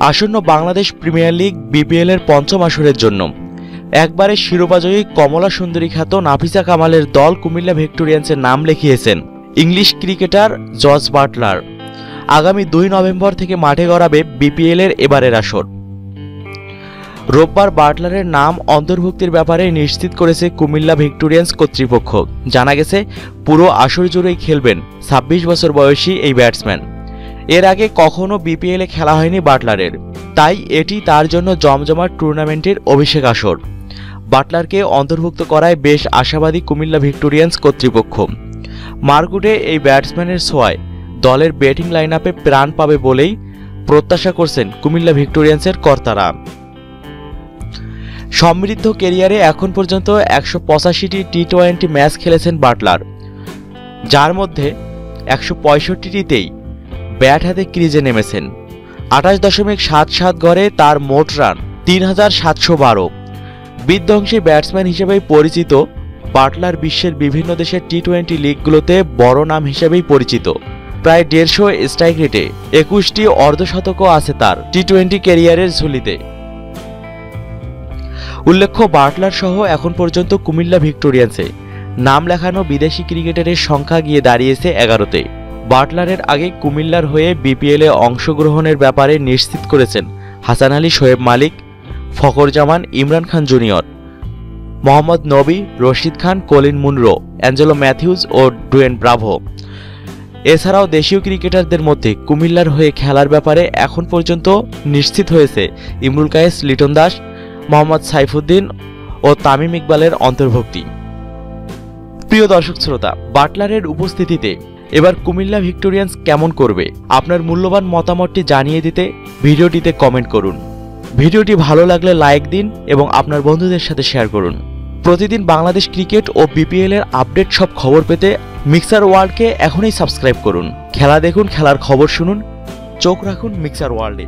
আসন্ন Bangladesh premier league BPL এর পঞ্চম আসরের জন্য একবারে শিরোপাজয়ী কমলা সুন্দরী খ্যাত নাফিসা কামালের দল কুমিল্লা ভিক্টোরিয়ান্সের নাম লিখিয়েছেন ইংলিশ ক্রিকেটার জস বাটলার। আগামী 2 নভেম্বর থেকে মাঠে গড়াবে বিপিএল এর এবারের আসর। রোববার বাটলারের নাম অন্তর্ভুক্তির ব্যাপারে নিশ্চিত করেছে কুমিল্লা ভিক্টোরিয়ান্স কর্তৃপক্ষ। জানা গেছে পুরো আসর জুড়েই খেলবেন 26 বছর বয়সী এই ব্যাটসম্যান। এর আগে কখনো বিপিএলে খেলা হয়নি বাটলারের, তাই এটি তার জন্য জমজমাট টুর্নামেন্টের অভিষেক আসর। বাটলারকে অন্তর্ভুক্ত করায় বেশ আশাবাদী কুমিল্লা ভিক্টোরিয়ান্স কর্তৃপক্ষ। মারকুটে এই ব্যাটসম্যানের ছোঁয়ায় দলের ব্যাটিং লাইন আপে প্রাণ পাবে বলেই প্রত্যাশা করছেন কুমিল্লা ভিক্টোরিয়ান্সের কর্তারা। সমৃদ্ধ ক্যারিয়ারে এখন পর্যন্ত 185টি টি-20 ম্যাচ খেলেছেন বাটলার, যার মধ্যে 165টিতেই ব্যাট হাতে ক্রিজে নেমেছেন। 28.77 গড়ে তার মোট রান 3712। বিধ্বংসী ব্যাটসম্যান হিসেবেই পরিচিত বাটলার বিশ্বের বিভিন্ন দেশের টি-20 লিগগুলোতে বড় নাম হিসেবেই পরিচিত। প্রায় 150 স্ট্রাইক রেটে 21টি অর্ধশতকও আছে তার টি-20 ক্যারিয়ারের ঝুলিতে। উল্লেখ্য, বাটলার সহ এখন পর্যন্ত কুমিল্লা ভিক্টোরিয়ান্সে নাম লেখানো বিদেশি ক্রিকেটারের সংখ্যা গিয়ে দাঁড়িয়েছে 11তে। বাটলারের আগে কুমিল্লার হয়ে বিপিএলে অংশগ্রহণের ব্যাপারে নিশ্চিত করেছেন হাসান আলী, শোয়েব মালিক, ফখর জামান, ইমরান খান জুনিয়র, মোহাম্মদ নবী, Rashid Khan, Colin Munro, Angelo Mathews ও ডুয়েন ব্রাভো। এছাড়াও দেশীয় ক্রিকেটারদের মধ্যে কুমিল্লার হয়ে খেলার ব্যাপারে এখন পর্যন্ত নিশ্চিত হয়েছে ইমরুল কায়েস, লিটন দাস, মোহাম্মদ সাইফুদ্দিন ও তামিম ইকবালের অন্তর্ভুক্তি। প্রিয় দর্শক শ্রোতা, বাটলারের উপস্থিতিতে এবার কুমিল্লা ভিক্টোরিয়ান্স কেমন করবে? আপনার মূল্যবান মতামতটি জানিয়ে দিতে ভিডিওটিতে কমেন্ট করুন। ভিডিওটি ভালো লাগলে লাইক দিন এবং আপনার বন্ধুদের সাথে শেয়ার করুন। প্রতিদিন বাংলাদেশ ক্রিকেট ও বিপিএল এর আপডেট সব খবর পেতে মিক্সার ওয়ার্ল্ডকে এখনই সাবস্ক্রাইব করুন। খেলা দেখুন, খেলার খবর শুনুন, চোখ রাখুন মিক্সার ওয়ার্ল্ডে।